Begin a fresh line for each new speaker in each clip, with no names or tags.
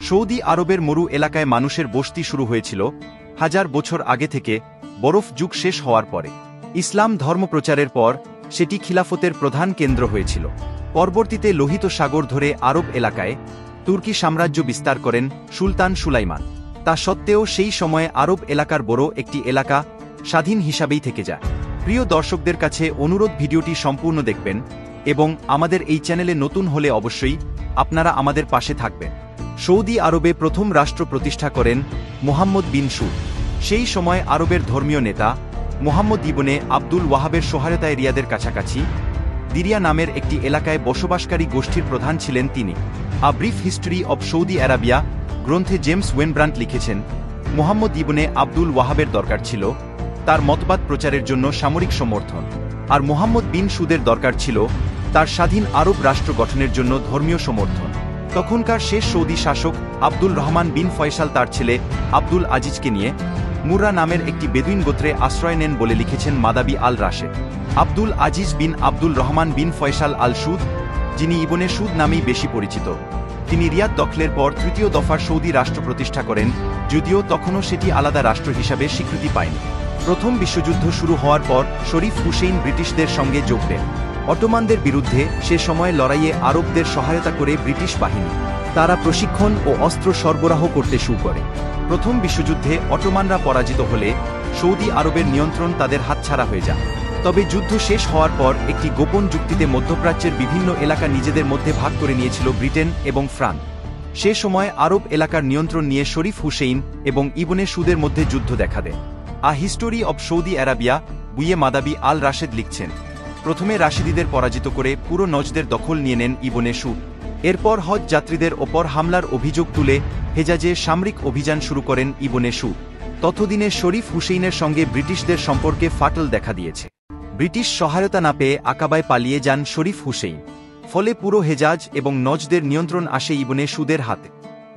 Saudi আরবের মরু এলাকায় মানুষের বসতি শুরু হয়েছিল হাজার বছর আগে থেকে বরফ যুগ শেষ হওয়ার পরে। ইসলাম ধর্ম প্রচারের পর সেটি খিলাফতের প্রধান কেন্দ্র হয়েছিল। পরবর্তীতে লোহিত সাগর ধরে আরব এলাকায় তুর্কি সাম্রাজ্য বিস্তার করেন সুলতান সুলাইমান। তা সত্ত্বেও সেই সময়ে আরব এলাকার বড় একটি এলাকা স্বাধীন হিসাবেই থেকে যায়। প্রিয় দর্শকদের কাছে অনুরোধ, ভিডিওটি সম্পূর্ণ দেখবেন এবং আমাদের এই চ্যানেলে নতুন হলে অবশ্যই আপনারা আমাদের পাশে থাকবেন। সৌদি আরবে প্রথম রাষ্ট্র প্রতিষ্ঠা করেন মুহাম্মদ বিন সুদ। সেই সময় আরবের ধর্মীয় নেতা মুহাম্মদ ইবনে আব্দুল ওয়াহাবের সহায়তায় রিয়াদের কাছাকাছি দিরিয়া নামের একটি এলাকায় বসবাসকারী গোষ্ঠীর প্রধান ছিলেন তিনি। A brief history of Saudi Arabia গ্রন্থে জেমস ওয়েনব্রান্ট লিখেছেন, মুহাম্মদ ইবনে আব্দুল ওয়াহাবের দরকার ছিল তার মতবাদ প্রচারের জন্য সামরিক সমর্থন, আর মুহাম্মদ বিন সুদের দরকার ছিল তার স্বাধীন আরব রাষ্ট্র গঠনের জন্য ধর্মীয় সমর্থন। তখনকার শেষ সৌদি শাসক আব্দুল রহমান বিন ফয়সাল তার ছেলে আব্দুল আজিজকে নিয়ে মুররা নামের একটি বেদুইন গোত্রে আশ্রয় নেন বলে লিখেছেন মাদাবি আল রাশেদ। আব্দুল আজিজ বিন আব্দুল রহমান বিন ফয়সাল আল সুদ, যিনি ইবনে সুদ নামেই বেশি পরিচিত, তিনি রিয়াদ দখলের পর তৃতীয় দফার সৌদি রাষ্ট্র প্রতিষ্ঠা করেন, যদিও তখনও সেটি আলাদা রাষ্ট্র হিসাবে স্বীকৃতি পায়নি। প্রথম বিশ্বযুদ্ধ শুরু হওয়ার পর শরীফ হুসেইন ব্রিটিশদের সঙ্গে যোগ দেন। অটোমানদের বিরুদ্ধে সে সময় লড়াইয়ে আরবদের সহায়তা করে ব্রিটিশ বাহিনী তারা প্রশিক্ষণ ও অস্ত্র সরবরাহ করতে শুরু করে। প্রথম বিশ্বযুদ্ধে অটোমানরা পরাজিত হলে সৌদি আরবের নিয়ন্ত্রণ তাদের হাতছাড়া হয়ে যায়। তবে যুদ্ধ শেষ হওয়ার পর একটি গোপন চুক্তিতে মধ্যপ্রাচ্যের বিভিন্ন এলাকা নিজেদের মধ্যে ভাগ করে নিয়েছিল ব্রিটেন এবং ফ্রান্স। সে সময় আরব এলাকার নিয়ন্ত্রণ নিয়ে শরীফ হুসেইন এবং ইবনে সুদের মধ্যে যুদ্ধ দেখা দেয়। আ হিস্টোরি অব সৌদি আরাবিয়া বুইয়ে মাদাবি আল রাশেদ লিখছেন, প্রথমে রাশিদীদের পরাজিত করে পুরো নজদের দখল নিয়ে নেন ইবনে সুদ। এরপর হজ যাত্রীদের ওপর হামলার অভিযোগ তুলে হেজাজে সামরিক অভিযান শুরু করেন ইবনে সুদ। ততদিনে শরীফ হুসেইনের সঙ্গে ব্রিটিশদের সম্পর্কে ফাটল দেখা দিয়েছে। ব্রিটিশ সহায়তা না পেয়ে আকাবায় পালিয়ে যান শরীফ হুসেইন। ফলে পুরো হেজাজ এবং নজদের নিয়ন্ত্রণ আসে ইবনে সুদের হাতে।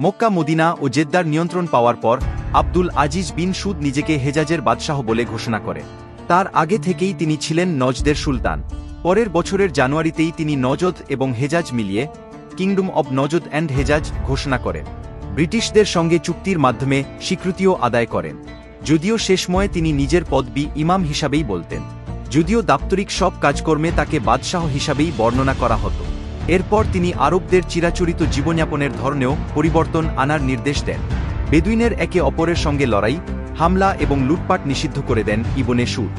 মক্কা, মদিনা ও জেদ্দার নিয়ন্ত্রণ পাওয়ার পর আব্দুল আজিজ বিন সুদ নিজেকে হেজাজের বাদশাহ বলে ঘোষণা করে। তার আগে থেকেই তিনি ছিলেন নজদের সুলতান। পরের বছরের জানুয়ারিতেই তিনি নজদ এবং হেজাজ মিলিয়ে kingdom of Najd and Hejaz ঘোষণা করেন। ব্রিটিশদের সঙ্গে চুক্তির মাধ্যমে স্বীকৃতিও আদায় করেন, যদিও শেষ সময়ে তিনি নিজের পদবি ইমাম হিসাবেই বলতেন, যদিও দাপ্তরিক সব কাজকর্মে তাকে বাদশাহ হিসাবেই বর্ণনা করা হতো। এরপর তিনি আরবদের চিরাচরিত জীবনযাপনের ধরনেও পরিবর্তন আনার নির্দেশ দেন। বেদুইনের একে অপরের সঙ্গে লড়াই, হামলা এবং লুটপাট নিষিদ্ধ করে দেন ইবনে সুদ।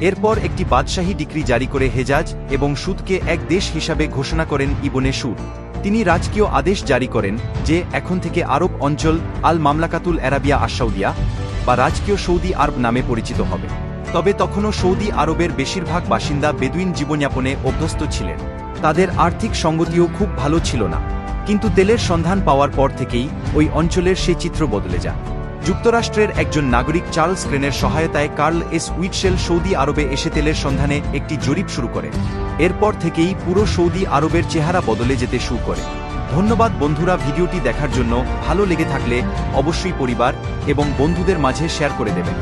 এরপর একটি বাদশাহী ডিক্রি জারি করে হেজাজ এবং সুদকে এক দেশ হিসাবে ঘোষণা করেন ইবনে সুদ। তিনি রাজকীয় আদেশ জারি করেন যে এখন থেকে আরব অঞ্চল আল মামলাকাতুল আরাবিয়া আশ-সাউদিয়া বা রাজকীয় সৌদি আরব নামে পরিচিত হবে। তবে তখনও সৌদি আরবের বেশিরভাগ বাসিন্দা বেদুইন জীবনযাপনে অভ্যস্ত ছিলেন। তাদের আর্থিক সঙ্গতিও খুব ভালো ছিল না, কিন্তু তেলের সন্ধান পাওয়ার পর থেকেই ওই অঞ্চলের সে চিত্র বদলে যায়। যুক্তরাষ্ট্রের একজন নাগরিক চার্লস ক্রেনের সহায়তায় কার্ল এস উইটশেল সৌদি আরবে এসে তেলের সন্ধানে একটি জরিপ শুরু করে। এরপর থেকেই পুরো সৌদি আরবের চেহারা বদলে যেতে শুরু করে। ধন্যবাদ বন্ধুরা, ভিডিওটি দেখার জন্য। ভালো লেগে থাকলে অবশ্যই পরিবার এবং বন্ধুদের মাঝে শেয়ার করে দেবেন।